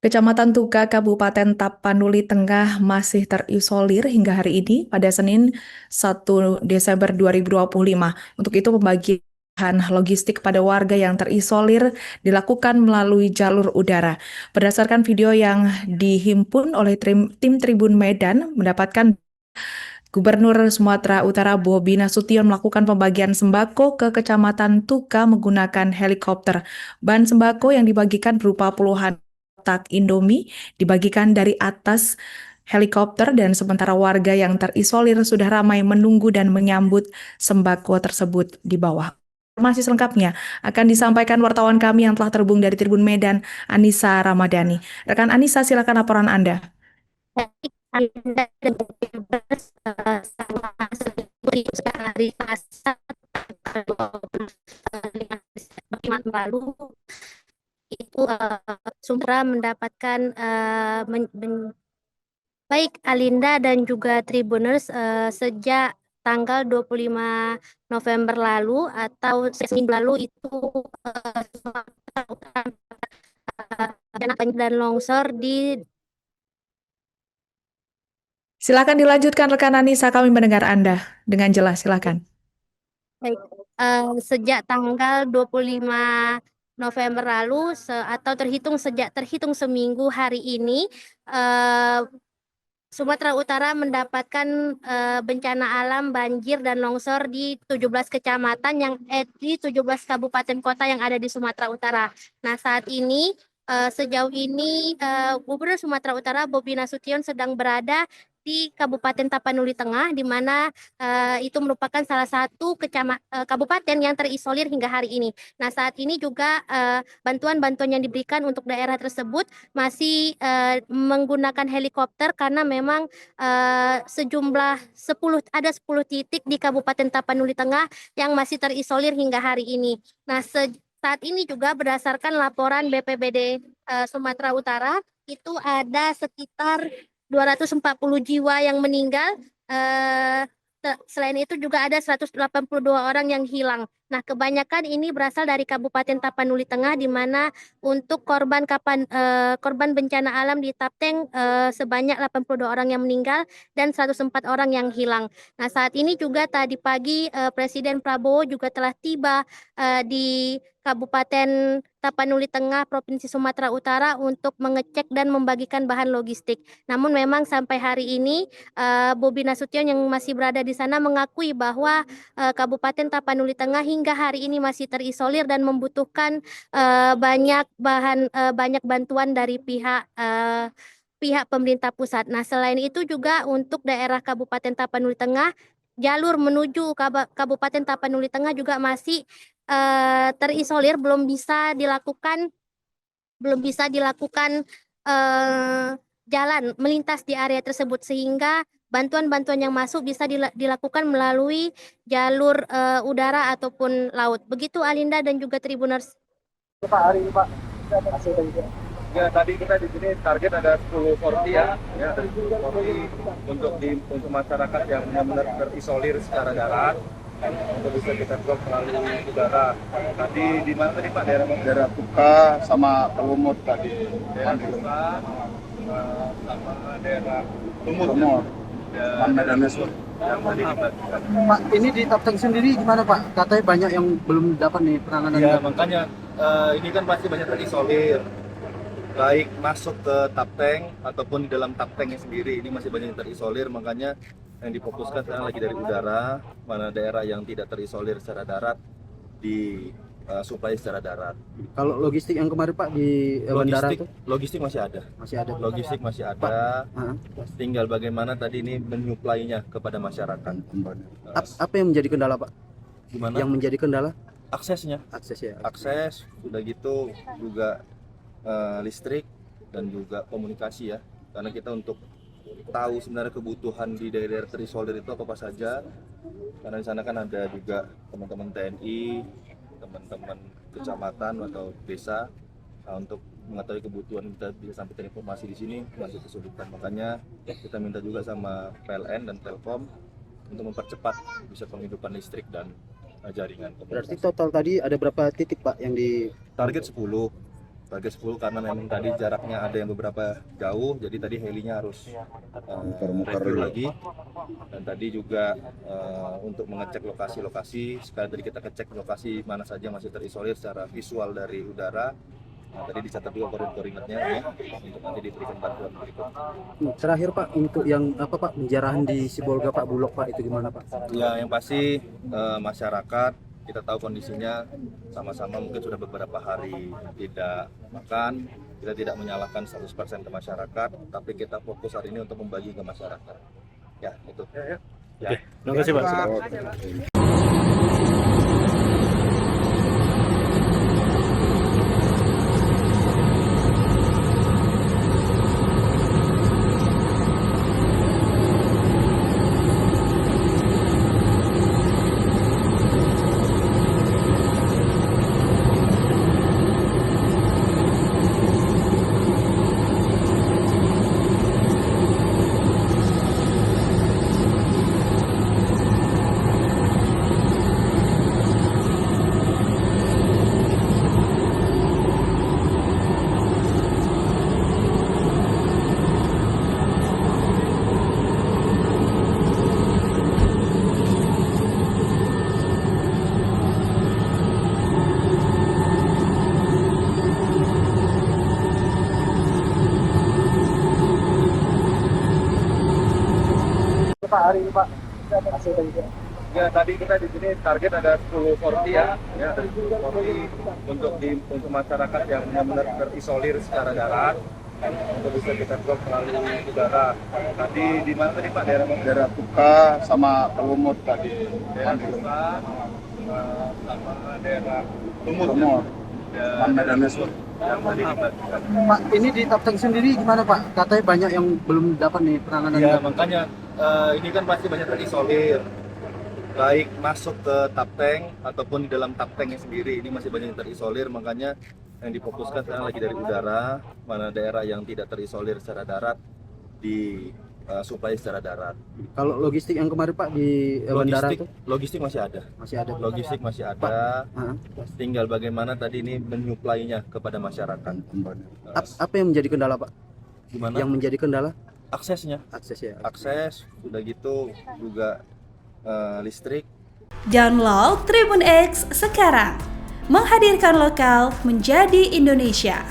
Kecamatan Tuka, Kabupaten Tapanuli Tengah masih terisolir hingga hari ini pada Senin 1 Desember 2025. Untuk itu pembagian logistik pada warga yang terisolir dilakukan melalui jalur udara. Berdasarkan video yang dihimpun oleh tim Tribun Medan, mendapatkan Gubernur Sumatera Utara Bobi Nasution melakukan pembagian sembako ke Kecamatan Tuka menggunakan helikopter. Bahan sembako yang dibagikan berupa puluhan kotak Indomie dibagikan dari atas helikopter dan sementara warga yang terisolir sudah ramai menunggu dan menyambut sembako tersebut di bawah. Informasi selengkapnya akan disampaikan wartawan kami yang telah terhubung dari Tribun Medan, Anissa Ramadhani. Rekan Anissa, silakan laporan Anda. Baik, Anda dan bebas sama seperti hari Selasa tanggal 25 lalu itu Sumatera mendapatkan baik Alinda dan juga Tribuners sejak tanggal 25 November lalu atau seminggu lalu itu Sumatera Utara dan longsor di. Silakan dilanjutkan rekan Anissa, kami mendengar Anda dengan jelas, silakan. Baik, sejak tanggal 25 November lalu atau terhitung seminggu hari ini, eh, Sumatera Utara mendapatkan bencana alam banjir dan longsor di 17 kecamatan di 17 kabupaten kota yang ada di Sumatera Utara. Nah, saat ini sejauh ini Gubernur Sumatera Utara Bobi Nasution sedang berada di Kabupaten Tapanuli Tengah, di mana itu merupakan salah satu kabupaten yang terisolir hingga hari ini. Nah, saat ini juga bantuan-bantuan yang diberikan untuk daerah tersebut masih menggunakan helikopter karena memang sejumlah 10 titik di Kabupaten Tapanuli Tengah yang masih terisolir hingga hari ini. Nah, saat ini juga berdasarkan laporan BPBD Sumatera Utara itu ada sekitar 240 jiwa yang meninggal. Eh, Selain itu juga ada 182 orang yang hilang. Nah, kebanyakan ini berasal dari Kabupaten Tapanuli Tengah, di mana untuk korban bencana alam di Tapteng sebanyak 82 orang yang meninggal dan 104 orang yang hilang. Nah, saat ini juga tadi pagi Presiden Prabowo juga telah tiba di Kabupaten Tapanuli Tengah, Provinsi Sumatera Utara untuk mengecek dan membagikan bahan logistik. Namun memang sampai hari ini Bobi Nasution yang masih berada di sana mengakui bahwa Kabupaten Tapanuli Tengah hingga hari ini masih terisolir dan membutuhkan banyak bantuan dari pihak pemerintah pusat. Nah, selain itu juga untuk daerah Kabupaten Tapanuli Tengah, jalur menuju Kabupaten Tapanuli Tengah juga masih terisolir, belum bisa dilakukan eh, jalan melintas di area tersebut, sehingga bantuan-bantuan yang masuk bisa dilakukan melalui jalur udara ataupun laut. Begitu Alinda dan juga Tribuners. Pak, hari ini Pak, hasil tadi Pak. Ya, tadi kita di sini target ada 10 sorti ya ada 10 sorti untuk masyarakat yang benar-benar terisolir secara darat untuk bisa kita drop melalui udara. Tadi di mana tadi Pak, daerah Tuka sama Lumut tadi. Daerah Tuka sama daerah Lumut. Dan Medan Sur yang tadi dibagikan. Pak, ini di Tapteng sendiri gimana Pak? Katanya banyak yang belum dapat nih penanganan. Ya, makanya ini kan pasti banyak terisolir. Baik masuk ke Tapteng ataupun di dalam Taptengnya sendiri, ini masih banyak yang terisolir, makanya yang difokuskan sekarang lagi dari udara, mana daerah yang tidak terisolir secara darat di suplai secara darat. Kalau logistik yang kemarin Pak di bandara itu Logistik masih ada. masih ada. Logistik masih ada. Pak, Tinggal bagaimana tadi ini menyuplainya kepada masyarakat. apa yang menjadi kendala Pak? Gimana? Yang menjadi kendala Aksesnya. akses ya. Akses, udah gitu juga listrik dan juga komunikasi ya, karena kita untuk tahu sebenarnya kebutuhan di daerah terisolir itu apa saja, karena di sana kan ada juga teman-teman TNI, teman-teman kecamatan atau desa. Nah, untuk mengetahui kebutuhan kita bisa sampaikan informasi di sini masih kesulitan, makanya kita minta juga sama PLN dan Telkom untuk mempercepat bisa penghidupan listrik dan jaringan Berarti komunikasi. total tadi ada berapa titik Pak yang di Target 10 target 10 karena memang tadi jaraknya ada yang beberapa jauh, jadi tadi helinya harus review lagi. Dan tadi juga untuk mengecek lokasi-lokasi, sekali tadi kita ngecek lokasi mana saja masih terisolir secara visual dari udara. Nah, tadi dicatat juga koordinatnya ya, untuk nanti diberikan bantuan berikutnya. Terakhir Pak, untuk yang apa Pak, penjarahan di Sibolga Pak, Bulog Pak, itu gimana Pak? Ya, yang pasti masyarakat kita tahu kondisinya sama-sama mungkin sudah beberapa hari tidak makan. Kita tidak menyalahkan 100% ke masyarakat, tapi kita fokus hari ini untuk membagi ke masyarakat. Ya, itu. Ya. Terima kasih Pak. Pak, hari ini Pak, hasil dari Ya, tadi kita di sini target ada 10 sorti ya, ada 10 sorti untuk masyarakat yang benar-benar terisolir secara darat, untuk bisa kita drop melalui udara. Tadi di mana tadi Pak, daerah Tuka sama Lumut tadi. daerah Tuka, sama daerah Lumut. Dan Medan Sur. Yang tadi dibagikan. Pak, ini di Tapteng sendiri gimana Pak? Katanya banyak yang belum dapat nih penanganan. Ya, makanya ini kan pasti banyak terisolir. Baik masuk ke Tapteng ataupun di dalam Taptengnya sendiri, ini masih banyak yang terisolir, makanya yang difokuskan sekarang lagi dari udara, mana daerah yang tidak terisolir secara darat di suplai secara darat. Kalau logistik yang kemarin Pak di bandara itu Logistik masih ada. masih ada. Logistik masih ada. Hah? Tinggal bagaimana tadi ini menyuplainya kepada masyarakat. Apa yang menjadi kendala Pak? Gimana? Yang menjadi kendala Aksesnya. akses ya. Akses, udah gitu juga listrik. Download Tribun X sekarang. Menghadirkan lokal menjadi Indonesia.